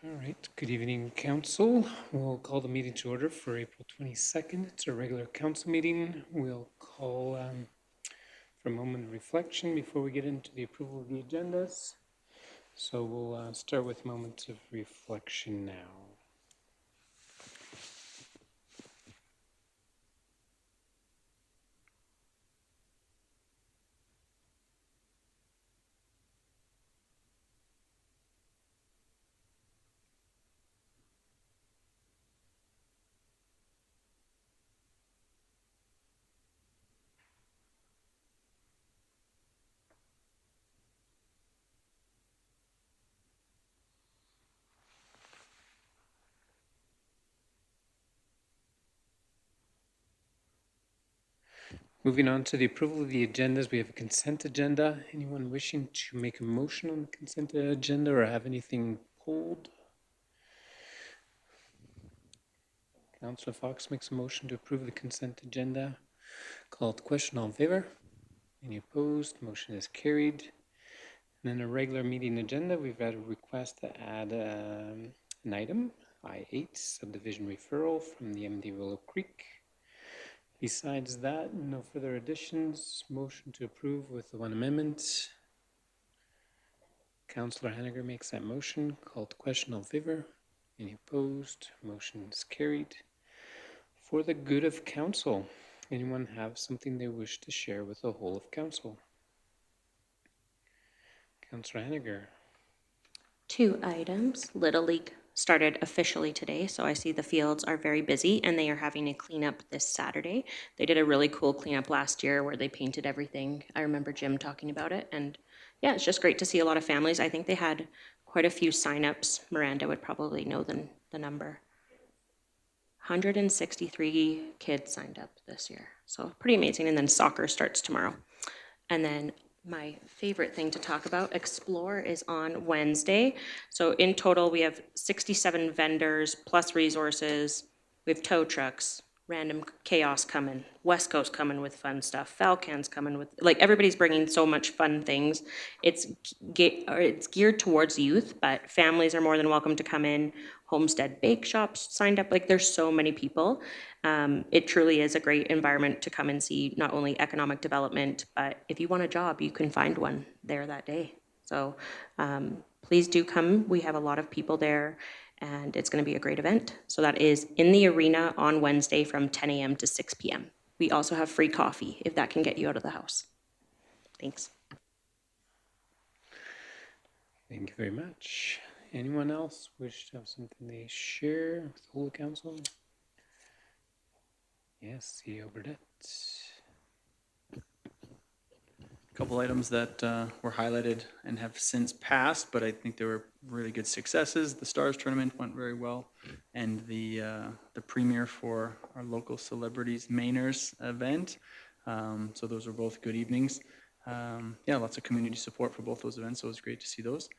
All right, good evening, council. We'll call the meeting to order for April 22nd. It's a regular council meeting. We'll call for a moment of reflection before we get into the approval of the agendas. So we'll start with moments of reflection now. Moving on to the approval of the agendas, we have a consent agenda. Anyone wishing to make a motion on the consent agenda or have anything pulled? Councillor Fox makes a motion to approve the consent agenda. Called to question, all in favor? Any opposed? Motion is carried. And then a regular meeting agenda, we've had a request to add an item, I-8, subdivision referral from the MD Willow Creek. Besides that, no further additions. Motion to approve with the one amendment. Councillor Henniger makes that motion. Called to question, all in favor? Any opposed? Motion is carried. For the good of council, anyone have something they wish to share with the whole of council? Councillor Henniger. 2 items. Little League started officially today, so I see the fields are very busy and they are having a cleanup this Saturday. They did a really cool cleanup last year where they painted everything. I remember Jim talking about it, and yeah, it's just great to see a lot of families. I think they had quite a few signups. Miranda would probably know the number. 163 kids signed up this year, so pretty amazing. And then soccer starts tomorrow. And then my favorite thing to talk about, Explore, is on Wednesday. So in total, we have 67 vendors plus resources. We have tow trucks, Random Chaos coming, West Coast coming with fun stuff, Falcons coming with, like, everybody's bringing so much fun things. It's geared towards youth, but families are more than welcome to come in. Homestead Bake Shops signed up. Like, there's so many people. It truly is a great environment to come and see not only economic development, but if you want a job, you can find one there that day. So please do come. We have a lot of people there, and it's going to be a great event. So that is in the arena on Wednesday from 10 a.m. to 6 p.m. We also have free coffee if that can get you out of the house. Thanks. Thank you very much. Anyone else wish to have something they share with the whole council? Yes, CEO Burdett. A couple items that were highlighted and have since passed, but I think they were really good successes. The Stars Tournament went very well, and the premiere for our local celebrities Mainers event. So those were both good evenings. Yeah, lots of community support for both those events, so it was great to see those.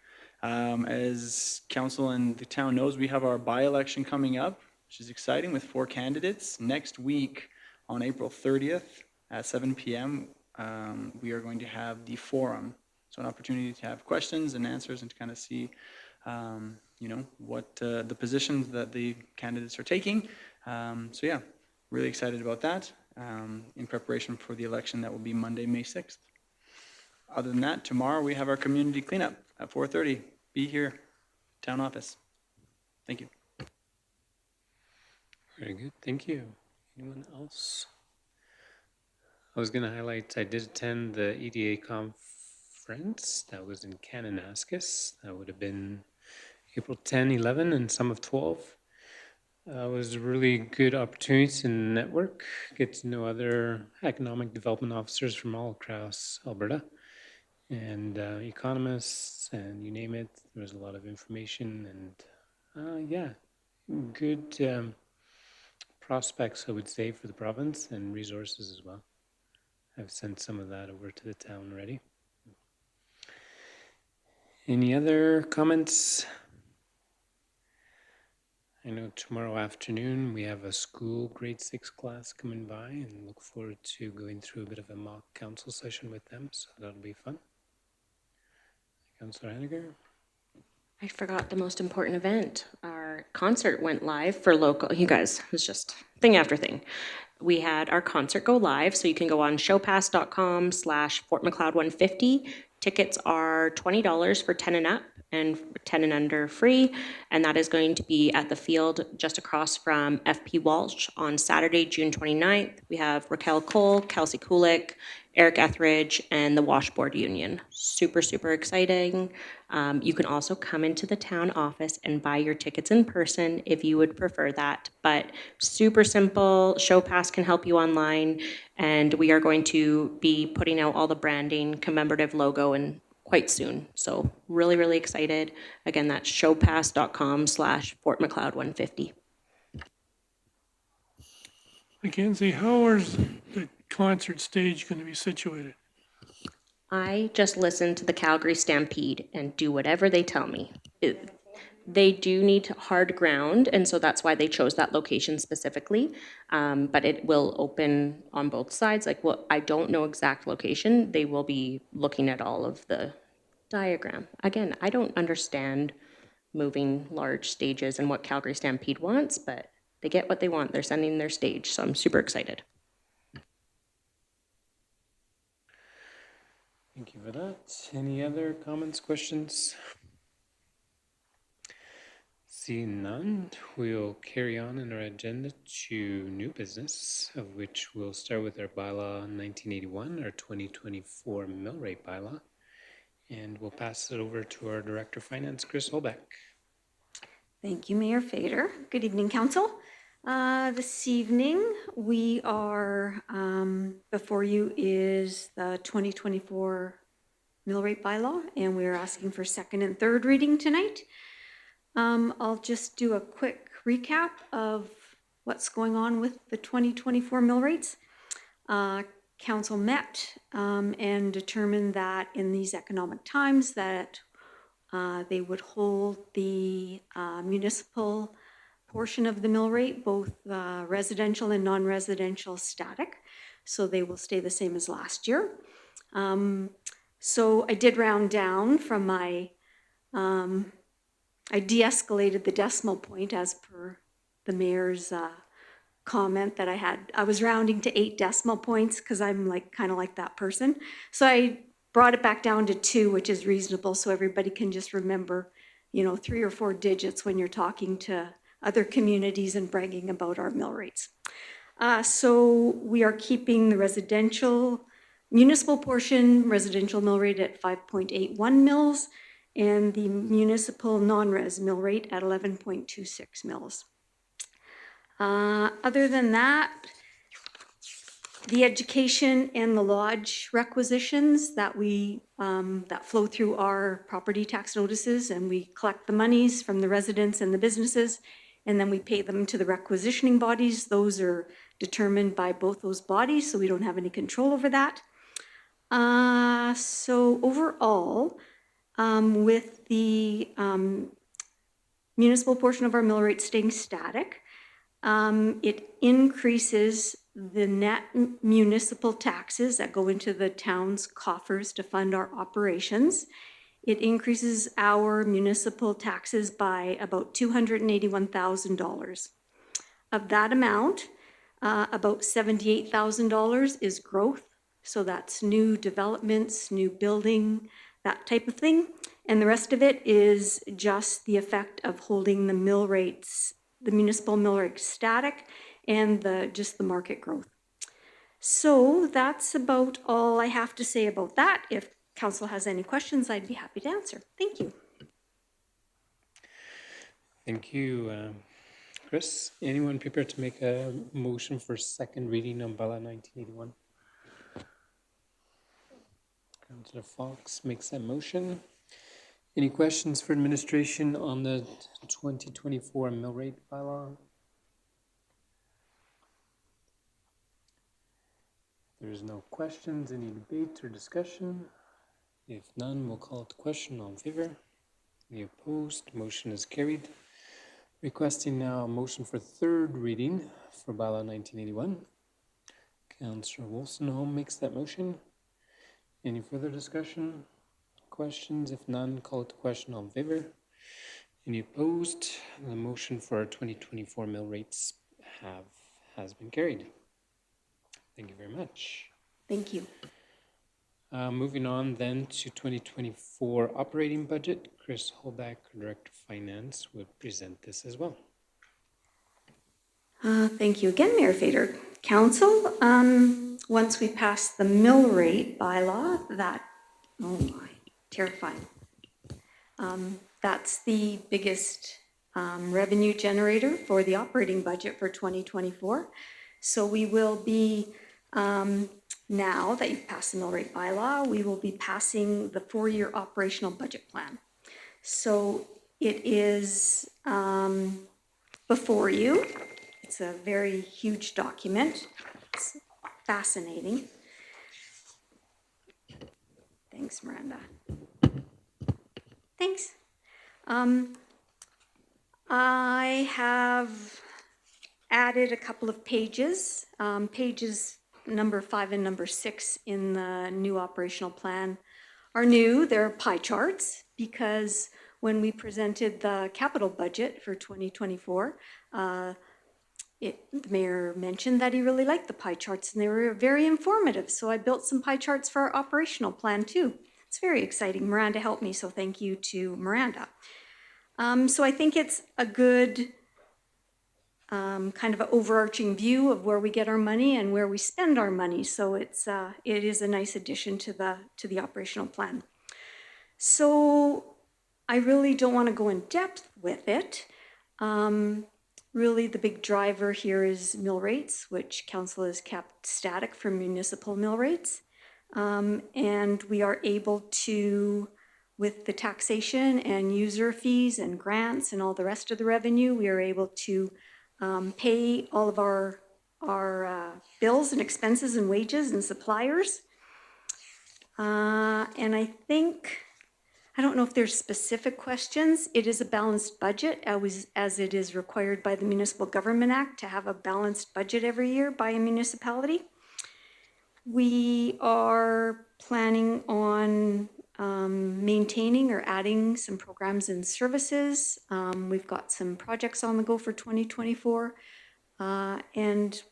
As council and the town knows, we have our by-election coming up, which is exciting, with 4 candidates. Next week on April 30th at 7 p.m., we are going to have the forum. So an opportunity to have questions and answers and to kind of see, what the positions that the candidates are taking. So yeah, really excited about that in preparation for the election that will be Monday, May 6th. Other than that, tomorrow we have our community cleanup at 4:30. Be here, town office. Thank you. Very good, thank you. Anyone else? I was going to highlight, I did attend the EDA conference that was in Kananaskis. That would have been April 10, 11, and some of 12. It was a really good opportunity to network, get to know other economic development officers from all across Alberta, and economists, and you name it. There was a lot of information, and yeah, good prospects, I would say, for the province, and resources as well. I've sent some of that over to the town already. Any other comments? I know tomorrow afternoon we have a school grade 6 class coming by, and look forward to going through a bit of a mock council session with them, so that'll be fun. Councillor Henniger? I forgot the most important event. Our concert went live for local, you guys, it was just thing after thing. We had our concert go live, so you can go on showpass.com/Fort McLeod 150. Tickets are $20 for 10 and up, and 10 and under free. And that is going to be at the field just across from FP Walsh on Saturday, June 29th. We have Raquel Cole, Kelsey Kulik, Eric Etheridge, and the Washboard Union. Super, super exciting. You can also come into the town office and buy your tickets in person if you would prefer that. But super simple. ShowPass can help you online, and we are going to be putting out all the branding, commemorative logo, and quite soon. So really, really excited. Again, that's showpass.com/Fort McLeod 150. Mackenzie, how is the concert stage going to be situated? I just listen to the Calgary Stampede and do whatever they tell me. They do need hard ground, and so that's why they chose that location specifically. But it will open on both sides. Like, well, I don't know exact location. They will be looking at all of the diagram. Again, I don't understand moving large stages and what Calgary Stampede wants, but they get what they want. They're sending their stage, so I'm super excited. Thank you for that. Any other comments, questions? Seeing none, we'll carry on in our agenda to new business, of which we'll start with our bylaw 1981, our 2024 mill rate bylaw, and we'll pass it over to our Director of Finance, Chris Holbeck. Thank you, Mayor Fader. Good evening, Council. This evening, we are, before you is the 2024 mill rate bylaw, and we are asking for second and third reading tonight. I'll just do a quick recap of what's going on with the 2024 mill rates. Council met and determined that in these economic times that they would hold the municipal portion of the mill rate, both residential and non-residential static. So they will stay the same as last year. So I did round down from my, I de-escalated the decimal point as per the mayor's comment that I was rounding to 8 decimal points because I'm like kind of like that person. So I brought it back down to 2, which is reasonable, so everybody can just remember, 3 or 4 digits when you're talking to other communities and bragging about our mill rates. So we are keeping the residential municipal portion residential mill rate at 5.81 mils and the municipal non-res mill rate at 11.26 mils. Other than that, the education and the lodge requisitions that we that flow through our property tax notices, and we collect the monies from the residents and the businesses, and then we pay them to the requisitioning bodies. Those are determined by both those bodies, so we don't have any control over that. So overall, with the municipal portion of our mill rate staying static, it increases the net municipal taxes that go into the town's coffers to fund our operations. It increases our municipal taxes by about $281,000. Of that amount, about $78,000 is growth. So that's new developments, new building, that type of thing. And the rest of it is just the effect of holding the mill rates, the municipal mill rate static, and just the market growth. So that's about all I have to say about that. If council has any questions, I'd be happy to answer. Thank you. Thank you, Chris. Anyone prepared to make a motion for second reading on bylaw 1981? Councillor Fox makes that motion. Any questions for administration on the 2024 mill rate bylaw? There's no questions, any debate or discussion? If none, we'll call it the question. All in favor? Any opposed? Motion is carried. Requesting now a motion for third reading for bylaw 1981. Councillor Wolstenholme makes that motion. Any further discussion? Questions? If none, call it the question. All in favor? Any opposed? The motion for our 2024 mill rates has been carried. Thank you very much. Thank you. Moving on then to 2024 operating budget, Chris Holback, Director of Finance, would present this as well. Thank you again, Mayor Fader. Council, once we pass the mill rate bylaw, oh my, terrifying. That's the biggest revenue generator for the operating budget for 2024. So we will be, now that you've passed the mill rate bylaw, we will be passing the 4-year operational budget plan. So it is before you. It's a very huge document. It's fascinating. Thanks, Miranda. Thanks. I have added a couple of pages. Pages number 5 and number 6 in the new operational plan are new. They're pie charts because when we presented the capital budget for 2024, the mayor mentioned that he really liked the pie charts and they were very informative. So I built some pie charts for our operational plan too. It's very exciting. Miranda helped me, so thank you to Miranda. So I think it's a good kind of an overarching view of where we get our money and where we spend our money. So it is a nice addition to the operational plan. So I really don't want to go in depth with it. Really, the big driver here is mill rates, which council has kept static for municipal mill rates. And we are able to, with the taxation and user fees and grants and all the rest of the revenue, we are able to pay all of our bills and expenses and wages and suppliers. And I don't know if there's specific questions. It is a balanced budget as it is required by the Municipal Government Act to have a balanced budget every year by a municipality. We are planning on maintaining or adding some programs and services. We've got some projects on the go for 2024. And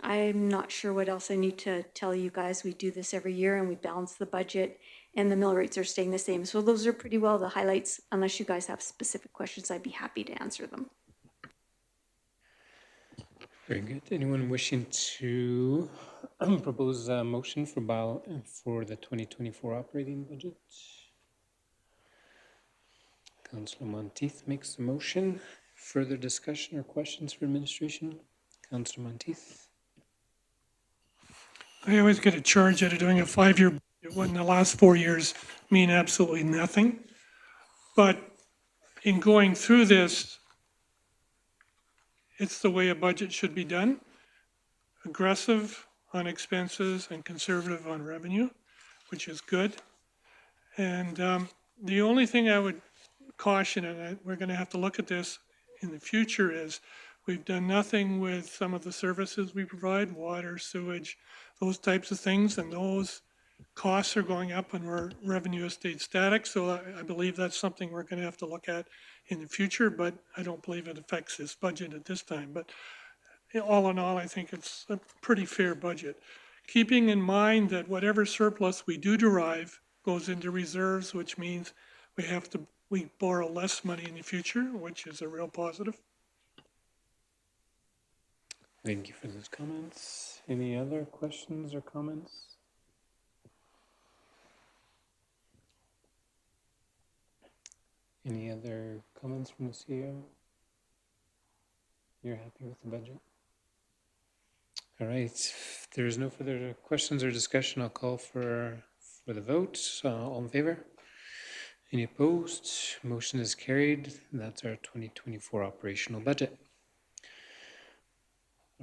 I'm not sure what else I need to tell you guys. We do this every year and we balance the budget and the mill rates are staying the same. So those are pretty well the highlights. Unless you guys have specific questions, I'd be happy to answer them. Very good. Anyone wishing to propose a motion for the 2024 operating budget? Councillor Monteith makes the motion. Further discussion or questions for administration? Councillor Monteith. I always get a charge out of doing a 5-year budget when the last 4 years mean absolutely nothing. But in going through this, it's the way a budget should be done. Aggressive on expenses and conservative on revenue, which is good. And the only thing I would caution, and we're going to have to look at this in the future, is we've done nothing with some of the services we provide, water, sewage, those types of things, and those costs are going up when our revenue has stayed static. So I believe that's something we're going to have to look at in the future, but I don't believe it affects this budget at this time. But all in all, I think it's a pretty fair budget. Keeping in mind that whatever surplus we do derive goes into reserves, which means we borrow less money in the future, which is a real positive. Thank you for those comments. Any other questions or comments? Any other comments from the CEO? You're happy with the budget? All right. If there's no further questions or discussion, I'll call for the vote. All in favor? Any opposed? Motion is carried. That's our 2024 operational budget.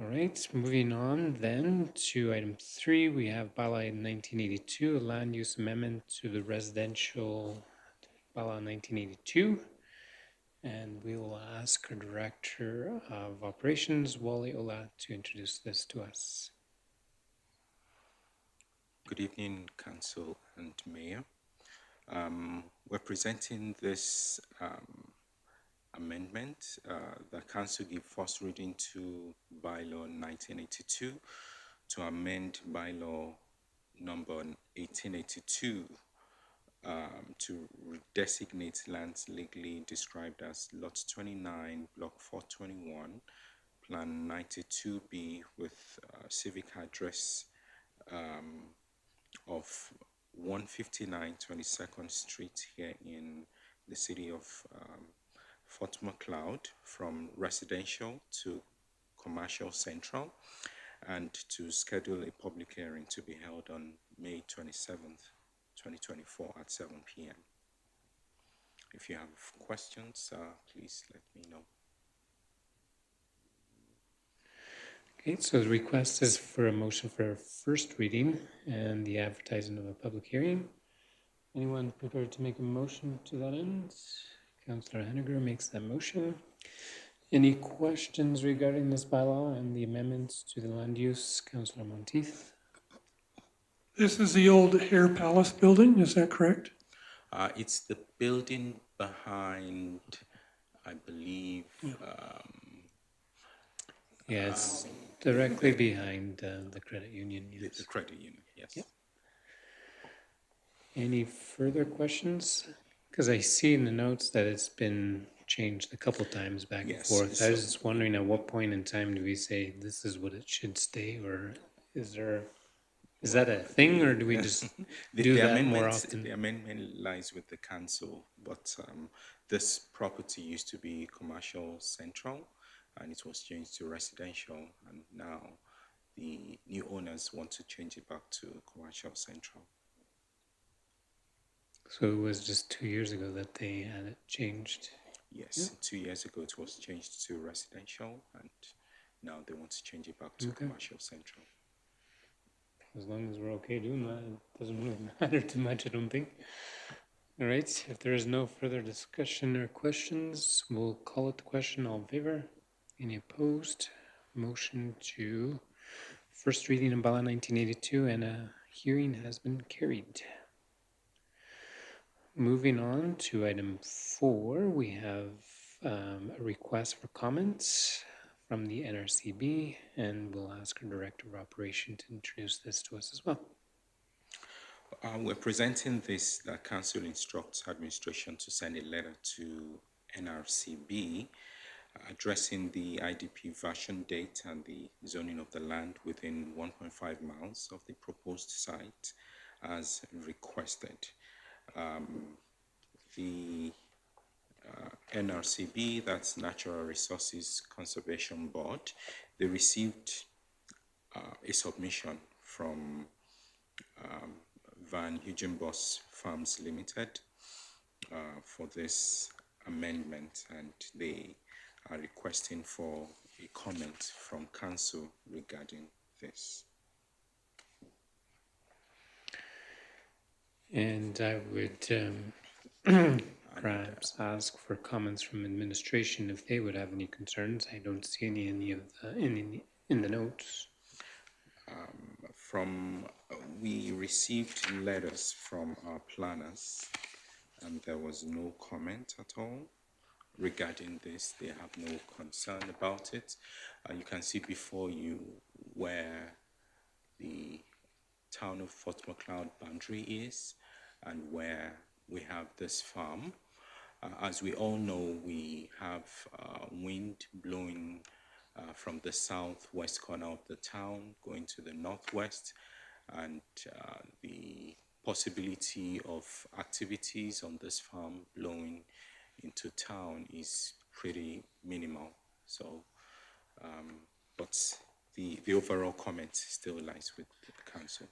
All right, moving on then to item 3, we have bylaw 1982, a land use amendment to the residential bylaw 1982. And we will ask our Director of Operations, Wally Ola, to introduce this to us. Good evening, Council and Mayor. We're presenting this amendment that Council give first reading to bylaw 1982 to amend bylaw number 1882 to designate lands legally described as Lot 29, Block 421, Plan 92B with civic address of 159 22nd Street here in the city of Fort McLeod, from residential to commercial central, and to schedule a public hearing to be held on May 27th, 2024 at 7 p.m. If you have questions, please let me know. Okay, so the request is for a motion for a first reading and the advertising of a public hearing. Anyone prepared to make a motion to that end? Councillor Henniger makes that motion. Any questions regarding this bylaw and the amendments to the land use? Councillor Monteith? This is the old Hare Palace building, is that correct? It's the building behind, I believe, Yeah, it's directly behind the credit union. Yes. the credit union, yes. Yep. Any further questions? Because I see in the notes that it's been changed a couple times back and Yes, forth. I so- was just wondering at what point in time do we say this is what it should stay, or is that a thing, or do we just do that more often? The amendment lies with the council, but this property used to be commercial central, and it was changed to residential, and now the new owners want to change it back to commercial central. So it was just 2 years ago that they had it changed. Yes, 2 years ago it was changed to residential, and now they want to change it back to Okay. commercial central. As long as we're okay doing that, it doesn't really matter too much, I don't think. All right, if there is no further discussion or questions, we'll call it the question. All in favor? Any opposed? Motion to first reading of bylaw 1982 and a hearing has been carried. Moving on to item 4, we have a request for comments from the NRCB, and we'll ask our Director of Operation to introduce this to us as well. We're presenting this that Council instructs administration to send a letter to NRCB addressing the IDP version date and the zoning of the land within 1.5 miles of the proposed site as requested. The NRCB, that's Natural Resources Conservation Board, they received a submission from Van Hugenbos Farms Limited for this amendment, and they are requesting for a comment from council regarding this. And I would perhaps ask for comments from administration if they would have any concerns. I don't see any of the in the notes. We received letters from our planners, and there was no comment at all regarding this. They have no concern about it. You can see before you where the town of Fort McLeod boundary is and where we have this farm. As we all know, we have wind blowing from the southwest corner of the town going to the northwest, and the possibility of activities on this farm blowing into town is pretty minimal. So, but the overall comment still lies with the council.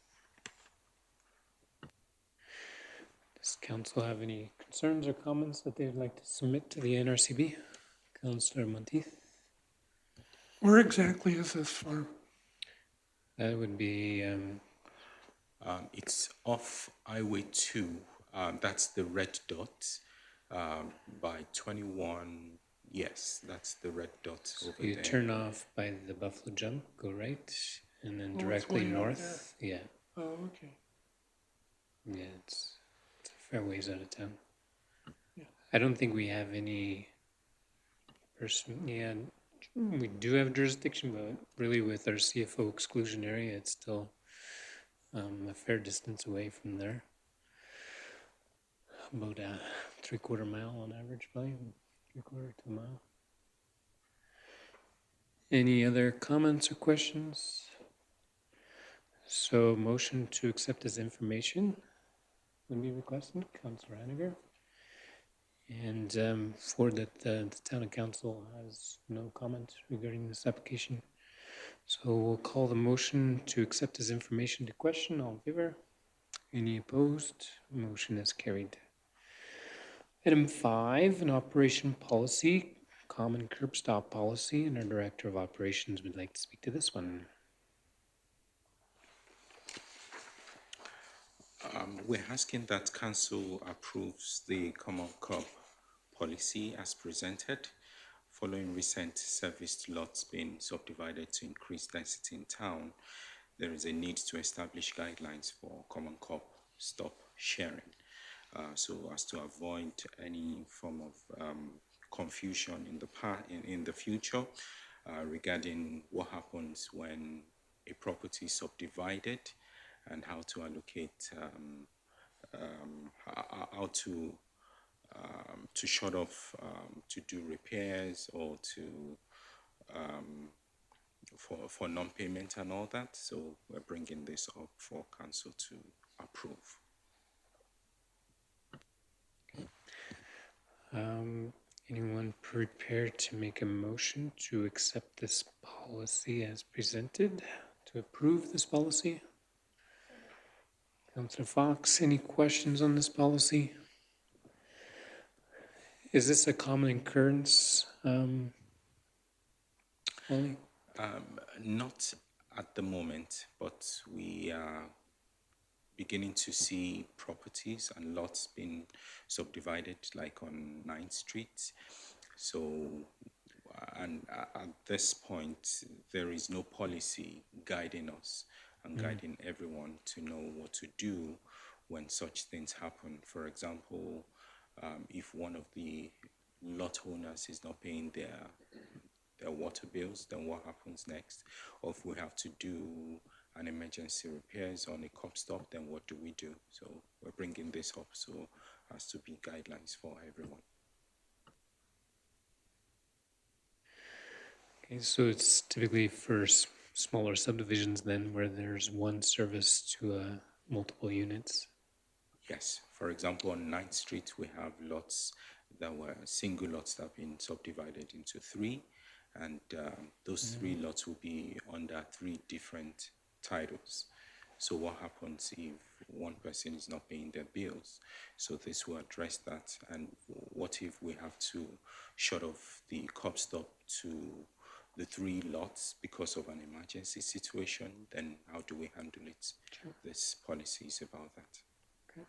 Does council have any concerns or comments that they'd like to submit to the NRCB? Councillor Monteith? Where exactly is this farm? That would be, It's off Highway 2. That's the red dot by 21. Yes, that's the red dot over you there. turn off by the Buffalo Jump, go right, and then Oh, it's directly way out north. Yeah, Oh, okay. yeah, it's a Fairways out of town. Yeah. I don't think we have any person, yeah, we do have jurisdiction, but really with our CFO exclusion area, it's still a fair distance away from there. About a 3/4 mile on average, probably 3/4 to a mile. Any other comments or questions? So motion to accept as information would be requested, Councillor Hanniger. And for that, the town council has no comment regarding this application. So we'll call the motion to accept as information to question. All in favor? Any opposed? Motion is carried. Item 5, an operation policy, common curb stop policy, and our Director of Operations would like to speak to this one. We're asking that council approves the common curb policy as presented. Following recent serviced lots being subdivided to increase density in town, there is a need to establish guidelines for common curb stop sharing, so as to avoid any form of confusion in the future regarding what happens when a property is subdivided and how to allocate, how to shut off, to do repairs or to for non-payment and all that. So we're bringing this up for council to approve. Anyone prepared to make a motion to accept this policy as presented, to approve this policy? Councillor Fox, any questions on this policy? Is this a common occurrence, Ollie? Not at the moment, but we are beginning to see properties and lots being subdivided, like on 9th Street. So, and at this point, there is no policy guiding us and guiding everyone to know what to do when such things happen. For example, if one of the lot owners is not paying their water bills, then what happens next? Or if we have to do an emergency repairs on a cop stop, then what do we do? So we're bringing this up so as to be guidelines for everyone. Okay, so it's typically for smaller subdivisions then, where there's one service to multiple units. Yes, for example, on 9th Street, we have lots that were single lots that have been subdivided into 3, and those 3 lots will be under 3 different titles. So what happens if one person is not paying their bills? So this will address that. And what if we have to shut off the curb stop to the 3 lots because of an emergency situation? Then how do we handle it? Sure. This policy is about that. Okay.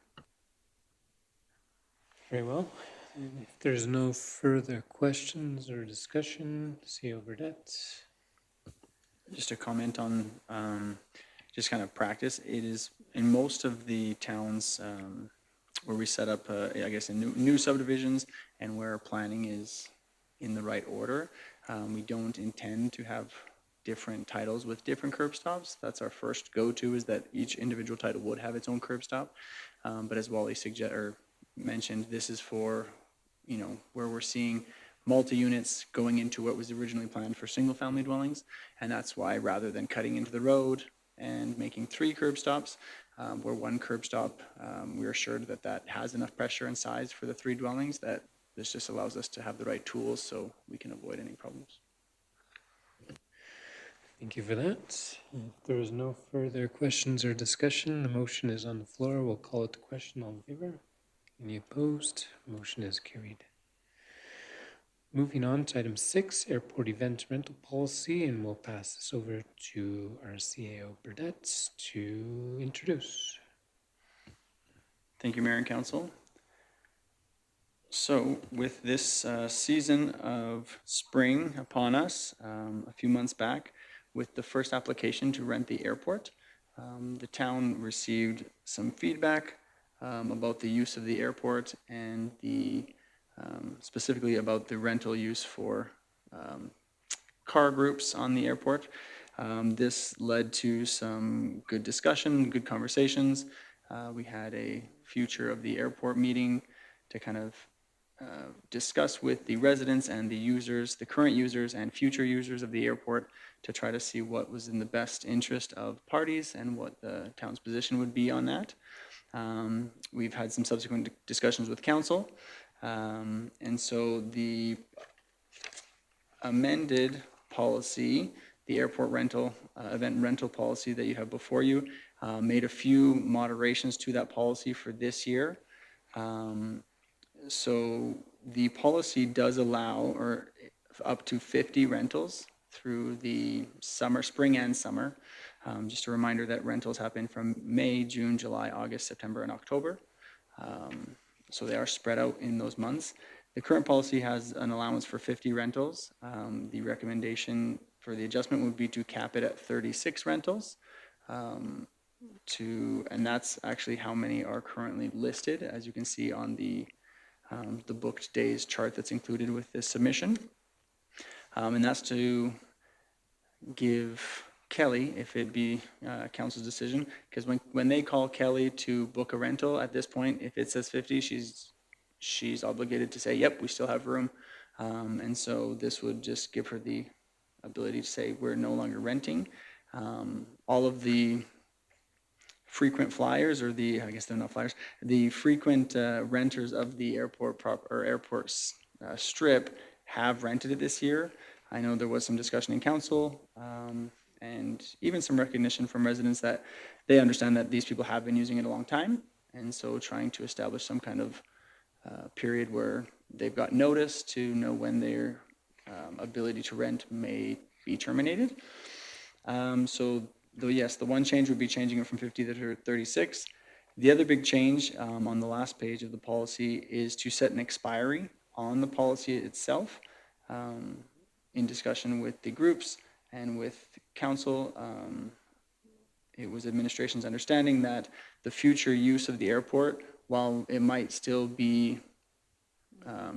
Very well. And if there's no further questions or discussion, CEO Burdette. Just a comment on just kind of practice. It is in most of the towns where we set up, I guess, in new subdivisions and where planning is in the right order. We don't intend to have different titles with different curb stops. That's our first go-to, is that each individual title would have its own curb stop. But as Wally mentioned, this is for, where we're seeing multi-units going into what was originally planned for single-family dwellings. And that's why, rather than cutting into the road and making 3 curb stops, where 1 curb stop, we're assured that that has enough pressure and size for the 3 dwellings, that this just allows us to have the right tools so we can avoid any problems. Thank you for that. If there is no further questions or discussion, the motion is on the floor. We'll call it the question. All in favor? Any opposed? Motion is carried. Moving on to item 6, airport event rental policy, and we'll pass this over to our CAO Burdette to introduce. Thank you, Mayor and Council. So with this season of spring upon us, a few months back, with the first application to rent the airport, the town received some feedback about the use of the airport and the specifically about the rental use for car groups on the airport. This led to some good discussion, good conversations. We had a future of the airport meeting to kind of discuss with the residents and the users, the current users and future users of the airport, to try to see what was in the best interest of parties and what the town's position would be on that. We've had some subsequent discussions with council. And so the amended policy, the airport rental, event rental policy that you have before you, made a few moderations to that policy for this year. So the policy does allow up to 50 rentals through the summer, spring and summer. Just a reminder that rentals happen from May, June, July, August, September, and October. So they are spread out in those months. The current policy has an allowance for 50 rentals. The recommendation for the adjustment would be to cap it at 36 rentals. And that's actually how many are currently listed, as you can see on the booked days chart that's included with this submission. And that's to give Kelly, if it be council's decision, because when they call Kelly to book a rental at this point, if it says 50, she's obligated to say, yep, we still have room. And so this would just give her the ability to say we're no longer renting. All of the frequent flyers, or I guess they're not flyers, the frequent renters of the airport strip have rented it this year. I know there was some discussion in council and even some recognition from residents that they understand that these people have been using it a long time. And so trying to establish some kind of period where they've got notice to know when their ability to rent may be terminated. Yes, the one change would be changing it from 50 to 36. The other big change on the last page of the policy is to set an expiry on the policy itself. In discussion with the groups and with council, it was administration's understanding that the future use of the airport, while it might still be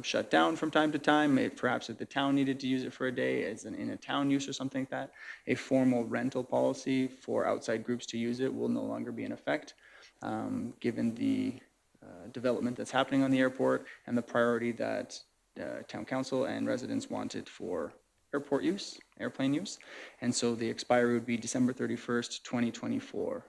shut down from time to time, perhaps if the town needed to use it for a day as in a town use or something like that, a formal rental policy for outside groups to use it will no longer be in effect, given the development that's happening on the airport and the priority that town council and residents wanted for airport use, airplane use. And so the expiry would be December 31st, 2024.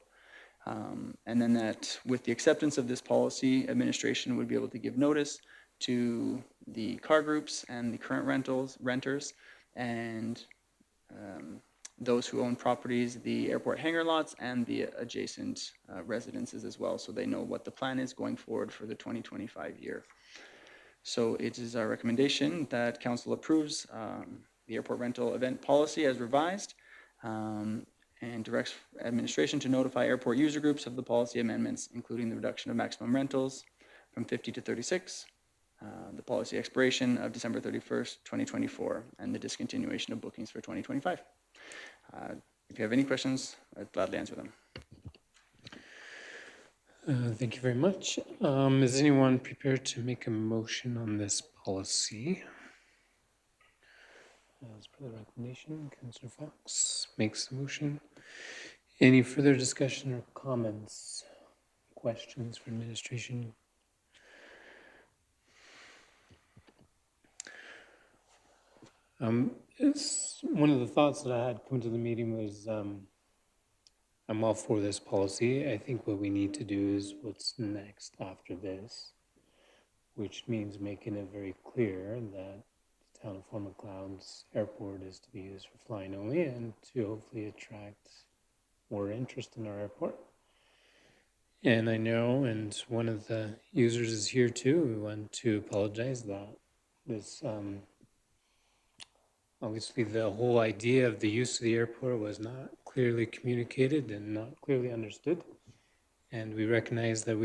And then that with the acceptance of this policy, administration would be able to give notice to the car groups and the current renters, and those who own properties, the airport hangar lots, and the adjacent residences as well, so they know what the plan is going forward for the 2025 year. So it is our recommendation that council approves the airport rental event policy as revised, and directs administration to notify airport user groups of the policy amendments, including the reduction of maximum rentals from 50 to 36, the policy expiration of December 31st, 2024, and the discontinuation of bookings for 2025. If you have any questions, I'd gladly answer them. Thank you very much. Is anyone prepared to make a motion on this policy? As per the recommendation, Councillor Fox makes the motion. Any further discussion or comments, questions for administration? One of the thoughts that I had come to the meeting was I'm all for this policy. I think what we need to do is what's next after this, which means making it very clear that the town of Fort Macleod's airport is to be used for flying only and to hopefully attract more interest in our airport. And I know, and one of the users is here too, we want to apologize that this obviously the whole idea of the use of the airport was not clearly communicated and not clearly understood. And we recognize that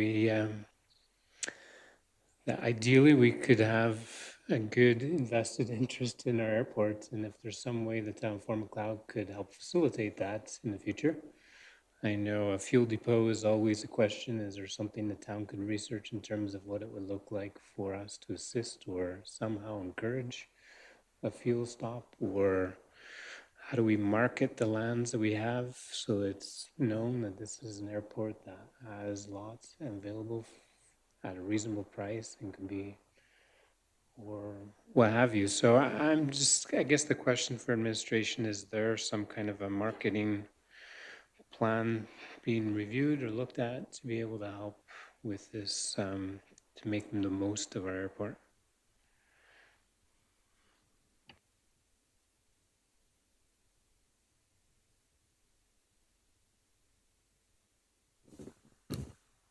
that ideally we could have a good invested interest in our airport. And if there's some way the town of Fort Macleod could help facilitate that in the future, I know a fuel depot is always a question. Is there something the town could research in terms of what it would look like for us to assist or somehow encourage a fuel stop? Or how do we market the lands that we have so it's known that this is an airport that has lots available at a reasonable price and can be, or what have you? So I'm just, I guess the question for administration is there some kind of a marketing plan being reviewed or looked at to be able to help with this, to make them the most of our airport?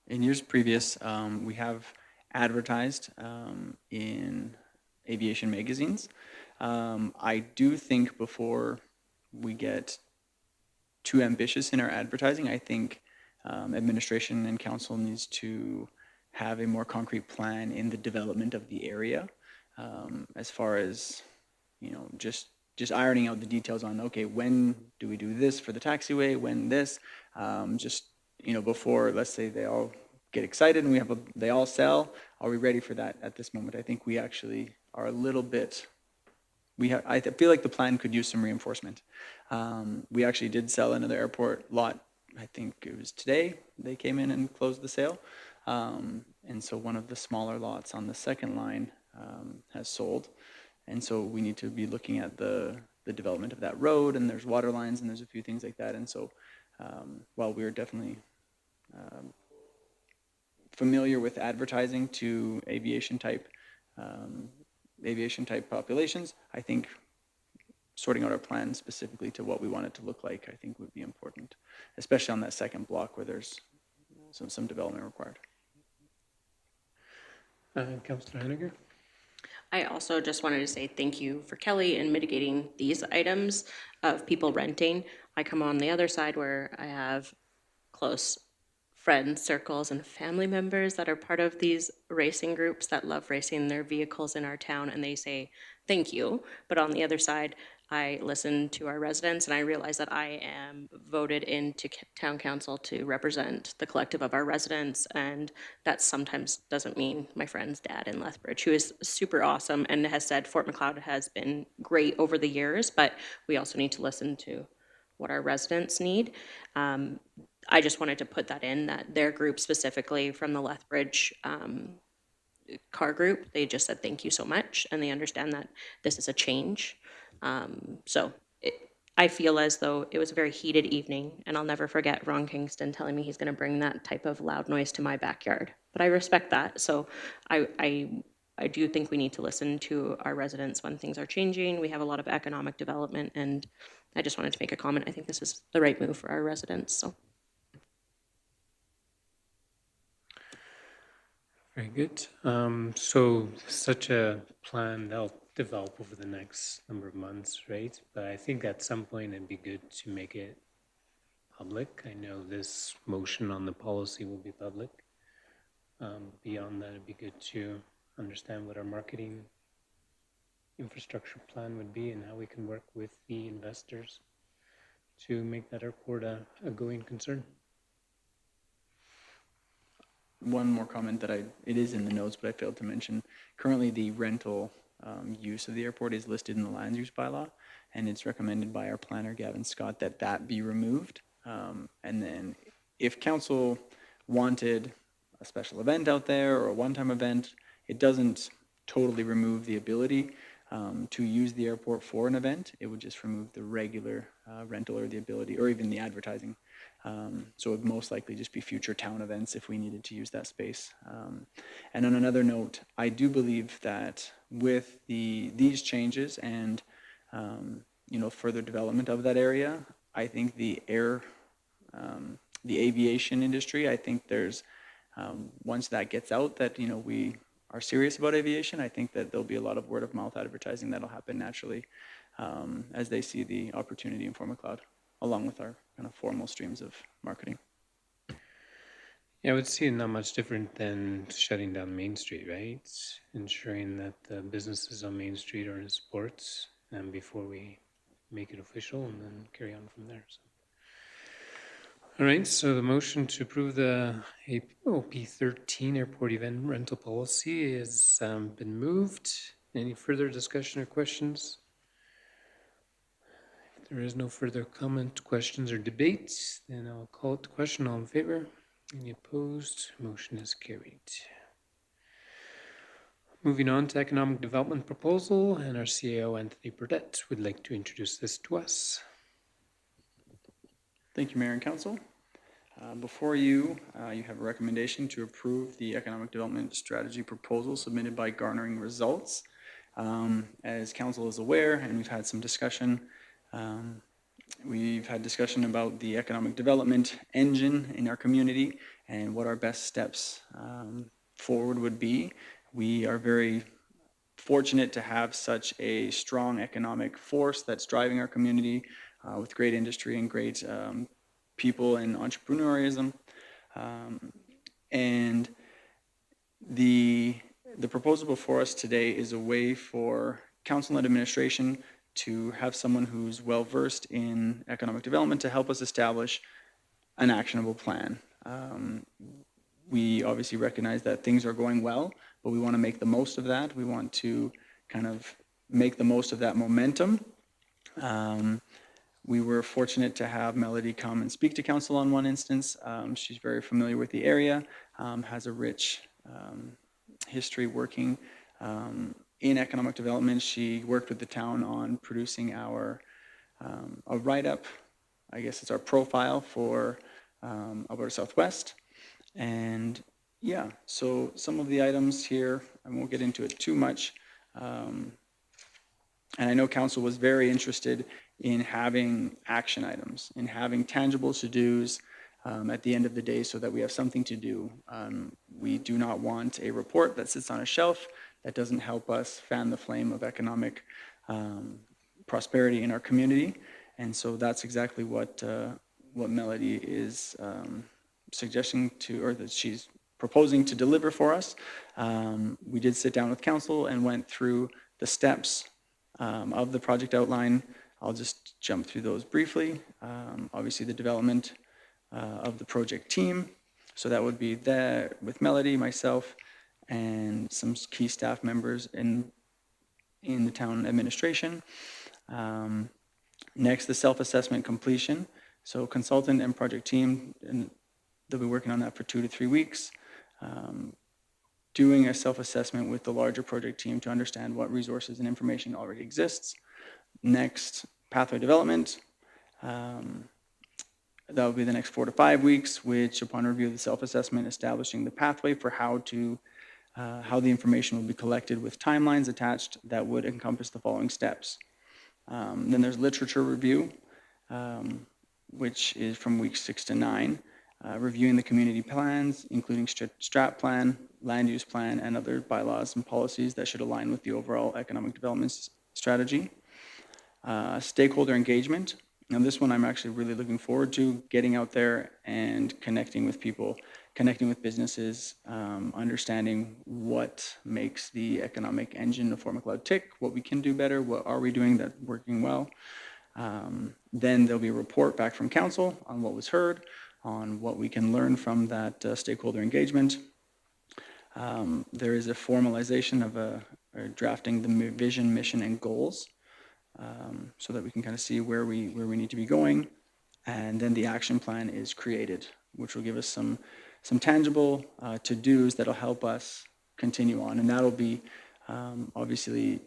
In years previous, we have advertised in aviation magazines. I do think before we get too ambitious in our advertising, I think administration and council needs to have a more concrete plan in the development of the area, as far as, you know, just ironing out the details on, okay, when do we do this for the taxiway, when this, just, you know, before, let's say they all get excited and they all sell, are we ready for that at this moment? I think we actually are a little bit, I feel like the plan could use some reinforcement. We actually did sell another airport lot. I think it was today they came in and closed the sale. And so one of the smaller lots on the second line has sold. And so we need to be looking at the development of that road, and there's water lines and there's a few things like that. And so while we're definitely familiar with advertising to aviation type populations, I think sorting out our plan specifically to what we want it to look like, I think would be important, especially on that second block where there's some development required. Councillor Henniger? I also just wanted to say thank you for Kelly in mitigating these items of people renting. I come on the other side where I have close friends, circles, and family members that are part of these racing groups that love racing their vehicles in our town, and they say thank you. But on the other side, I listen to our residents, and I realize that I am voted into town council to represent the collective of our residents, and that sometimes doesn't mean my friend's dad in Lethbridge, who is super awesome and has said Fort Macleod has been great over the years, but we also need to listen to what our residents need. I just wanted to put that in, that their group specifically from the Lethbridge car group, they just said thank you so much, and they understand that this is a change. I feel as though it was a very heated evening, and I'll never forget Ron Kingston telling me he's going to bring that type of loud noise to my backyard. But I respect that, so I do think we need to listen to our residents when things are changing. We have a lot of economic development, and I just wanted to make a comment. I think this is the right move for our residents, so. Very good. So such a plan that'll develop over the next number of months, right? But I think at some point it'd be good to make it public. I know this motion on the policy will be public. Beyond that, it'd be good to understand what our marketing infrastructure plan would be and how we can work with the investors to make that airport a going concern. One more comment that it is in the notes, but I failed to mention. Currently, the rental use of the airport is listed in the land use bylaw, and it's recommended by our planner, Gavin Scott, that be removed. And then if council wanted a special event out there or a one-time event, it doesn't totally remove the ability to use the airport for an event. It would just remove the regular rental or the ability, or even the advertising. So it would most likely just be future town events if we needed to use that space. And on another note, I do believe that with these changes and further development of that area, I think the aviation industry, I think there's once that gets out that we are serious about aviation, I think that there'll be a lot of word of mouth advertising that'll happen naturally as they see the opportunity in Fort Macleod, along with our kind of formal streams of marketing. Yeah, I would see it not much different than shutting down Main Street, right? Ensuring that the businesses on Main Street are in sports, and before we make it official, and then carry on from there. So. All right, so the motion to approve the OP 13 airport event rental policy has been moved. Any further discussion or questions? If there is no further comment, questions, or debates, then I'll call it the question. All in favor? Any opposed? Motion is carried. Moving on to economic development proposal, and our CAO Anthony Burdett would like to introduce this to us. Thank you, Mayor and Council. Before you, you have a recommendation to approve the economic development strategy proposal submitted by Garnering Results. As Council is aware, and we've had some discussion, we've had discussion about the economic development engine in our community and what our best steps forward would be. We are very fortunate to have such a strong economic force that's driving our community with great industry and great people and entrepreneurism. And the proposal before us today is a way for council and administration to have someone who's well-versed in economic development to help us establish an actionable plan. We obviously recognize that things are going well, but we want to make the most of that. We want to kind of make the most of that momentum. We were fortunate to have Melody come and speak to council on one instance. She's very familiar with the area, has a rich history working in economic development. She worked with the town on producing our a write-up, I guess it's our profile for Alberta Southwest. And yeah, so some of the items here, I won't get into it too much. And I know council was very interested in having action items, in having tangible to-dos at the end of the day so that we have something to do. We do not want a report that sits on a shelf that doesn't help us fan the flame of economic prosperity in our community. And so that's exactly what Melody is suggesting to, or that she's proposing to deliver for us. We did sit down with council and went through the steps of the project outline. I'll just jump through those briefly. Obviously, the development of the project team. So that would be there with Melody, myself, and some key staff members in the town administration. Next, the self-assessment completion. So consultant and project team, and they'll be working on that for 2 to 3 weeks. Doing a self-assessment with the larger project team to understand what resources and information already exists. Next, pathway development. That will be the next 4 to 5 weeks, which upon review of the self-assessment, establishing the pathway for how the information will be collected with timelines attached that would encompass the following steps. Then there's literature review, which is from weeks 6 to 9. Reviewing the community plans, including strat plan, land use plan, and other bylaws and policies that should align with the overall economic development strategy. Stakeholder engagement. Now this one I'm actually really looking forward to, getting out there and connecting with people, connecting with businesses, understanding what makes the economic engine of Fort Macleod tick, what we can do better, what are we doing that's working well. Then there'll be a report back from council on what was heard, on what we can learn from that stakeholder engagement. There is a formalization of or drafting the vision, mission, and goals, so that we can kind of see where we need to be going. And then the action plan is created, which will give us some tangible to-dos that'll help us continue on. And that'll be obviously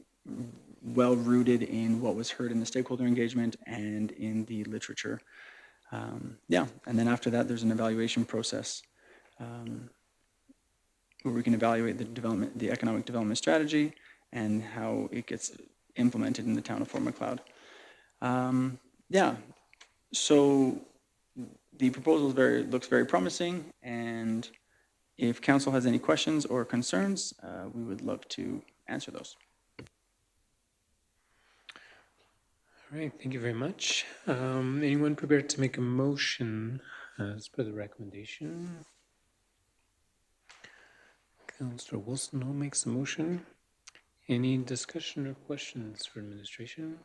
well rooted in what was heard in the stakeholder engagement and in the literature. Yeah, and then after that, there's an evaluation process where we can evaluate the economic development strategy and how it gets implemented in the town of Fort Macleod. Yeah, so the proposal looks very promising, and if council has any questions or concerns, we would love to answer those. All right, thank you very much. Anyone prepared to make a motion as per the recommendation? Councillor Wilson makes the motion. Any discussion or questions for administration?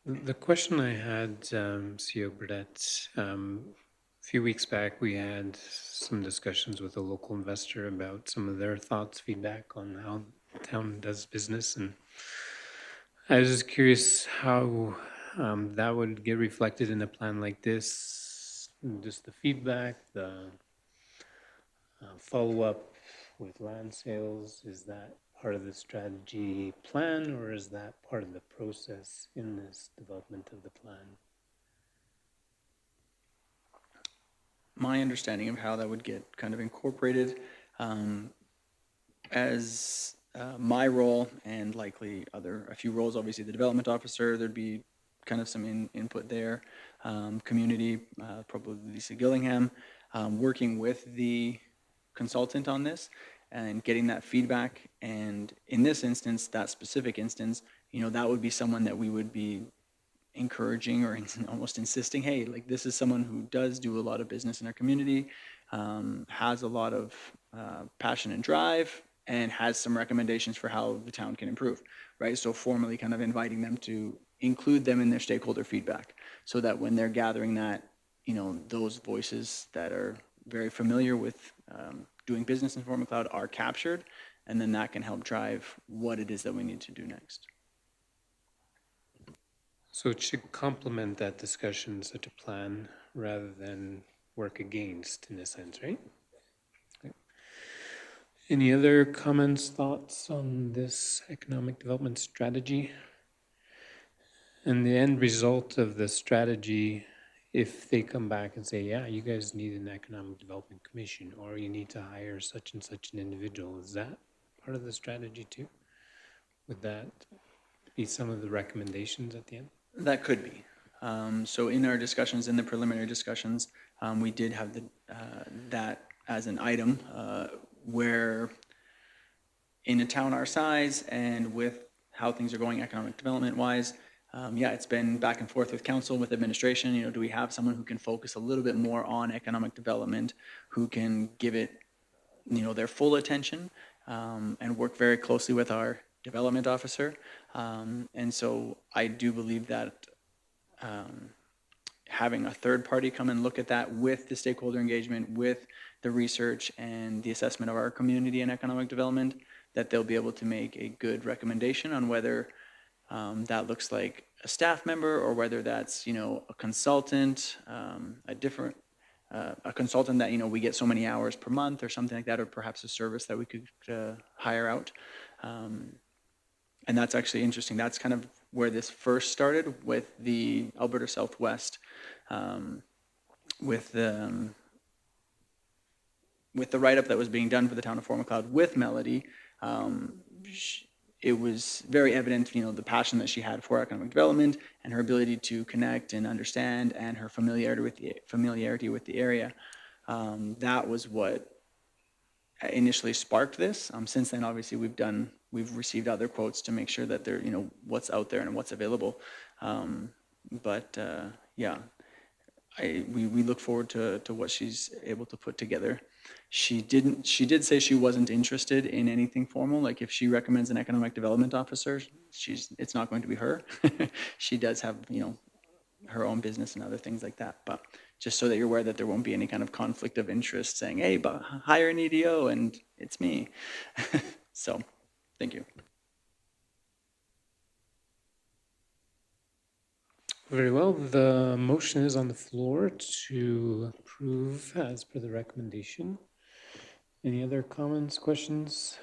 The question I had, CEO Burdette, a few weeks back, we had some discussions with a local investor about some of their thoughts, feedback on how the town does business, and I was just curious how that would get reflected in a plan like this. Just the feedback, the follow-up with land sales, is that part of the strategy plan, or is that part of the process in this development of the plan? My understanding of how that would get kind of incorporated as my role and likely a few roles, obviously the development officer, there'd be kind of some input there. Community, probably Lisa Gillingham, working with the consultant on this and getting that feedback. And in this instance, that specific instance, that would be someone that we would be encouraging or almost insisting, hey, like this is someone who does do a lot of business in our community, has a lot of passion and drive, and has some recommendations for how the town can improve, right? So formally kind of inviting them to include them in their stakeholder feedback so that when they're gathering that, those voices that are very familiar with doing business in Informa Cloud are captured, and then that can help drive what it is that we need to do next. So it should complement that discussion, such a plan, rather than work against, in a sense, right? Okay. Any other comments, thoughts on this economic development strategy? And the end result of the strategy, if they come back and say, yeah, you guys need an economic development commission, or you need to hire such and such an individual, is that part of the strategy too? Would that be some of the recommendations at the end? That could be. So in our discussions, in the preliminary discussions, we did have that as an item where in a town our size and with how things are going economic development wise, it's been back and forth with council, with administration. Do we have someone who can focus a little bit more on economic development, who can give it, their full attention and work very closely with our development officer. And so I do believe that having a third party come and look at that with the stakeholder engagement, with the research and the assessment of our community and economic development, that they'll be able to make a good recommendation on whether that looks like a staff member or whether that's, a consultant, a consultant that, we get so many hours per month or something like that, or perhaps a service that we could hire out. And that's actually interesting. That's kind of where this first started with the Alberta Southwest, with the write-up that was being done for the town of Fort Macleod with Melody. It was very evident, the passion that she had for economic development and her ability to connect and understand, and her familiarity with the area. That was what initially sparked this. Since then, obviously, we've received other quotes to make sure that they're, what's out there and what's available. We look forward to what she's able to put together. She did say she wasn't interested in anything formal. Like if she recommends an economic development officer, it's not going to be her. She does have, her own business and other things like that. But just so that you're aware that there won't be any kind of conflict of interest saying, hey, but hire an EDO and it's me. So, thank you. Very well. The motion is on the floor to approve as per the recommendation. Any other comments, questions?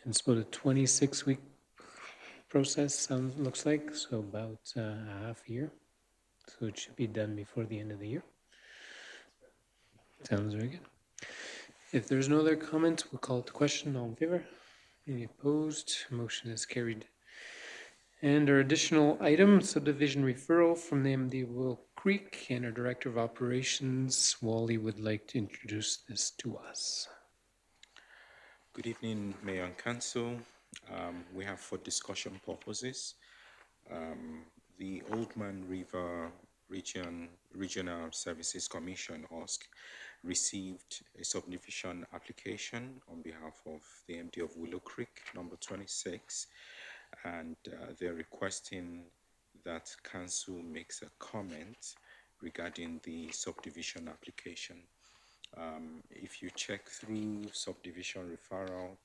It's about a 26-week process, looks like, so about a half year. So it should be done before the end of the year. Sounds very good. If there's no other comments, we'll call it the question. All in favor? Any opposed? Motion is carried. And our additional item, subdivision referral from the MD Will Creek, and our Director of Operations, Wally, would like to introduce this to us. Good evening, Mayor and Council. We have, for discussion purposes, the Oldman River Regional Services Commission, OSC, received a subdivision application on behalf of the MD of Willow Creek, number 26. and they're requesting that council makes a comment regarding the subdivision application. If you check through subdivision referral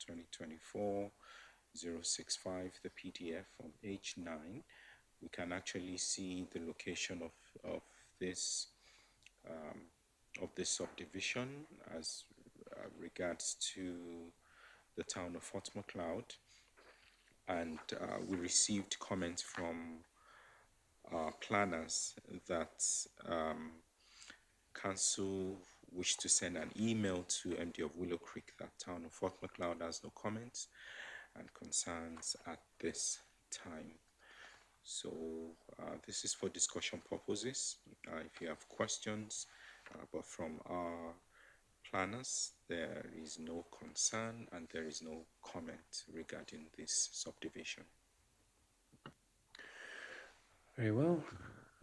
2024-065, the PDF on page 9, we can actually see the location of this subdivision as regards to the town of Fort Macleod, and we received comments from planners that council wish to send an email to MD of Willow Creek that town of Fort Macleod has no comments and concerns at this time. So this is for discussion purposes. If you have questions, but from our planners, there is no concern and there is no comment regarding this subdivision. Very well.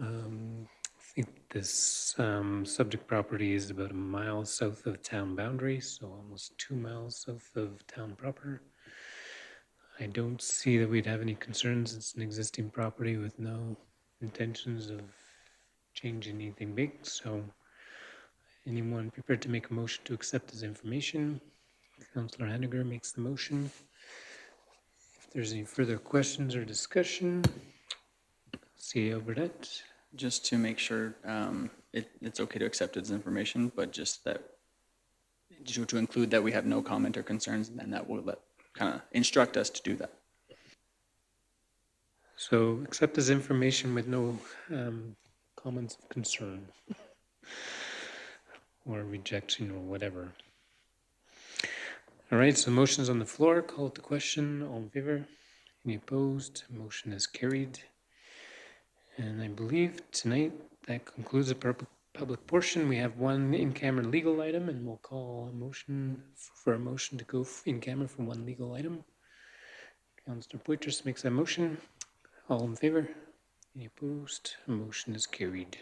I think this subject property is about a mile south of town boundary, so almost 2 miles south of town proper. I don't see that we'd have any concerns. It's an existing property with no intentions of changing anything big, so anyone prepared to make a motion to accept this information? Councillor Henniger makes the motion. If there's any further questions or discussion, CEO Burdette. Just to make sure it's okay to accept its information, but just that to include that we have no comment or concerns, and then that will kind of instruct us to do that. So accept this information with no comments of concern or rejection or whatever. All right, so motion's on the floor. Call it the question. All in favor? Any opposed? Motion is carried. And I believe tonight that concludes the public portion. We have one in-camera legal item, and we'll call a motion for a motion to go in camera for one legal item. Councillor Poitras makes that motion. All in favor? Any opposed? Motion is carried.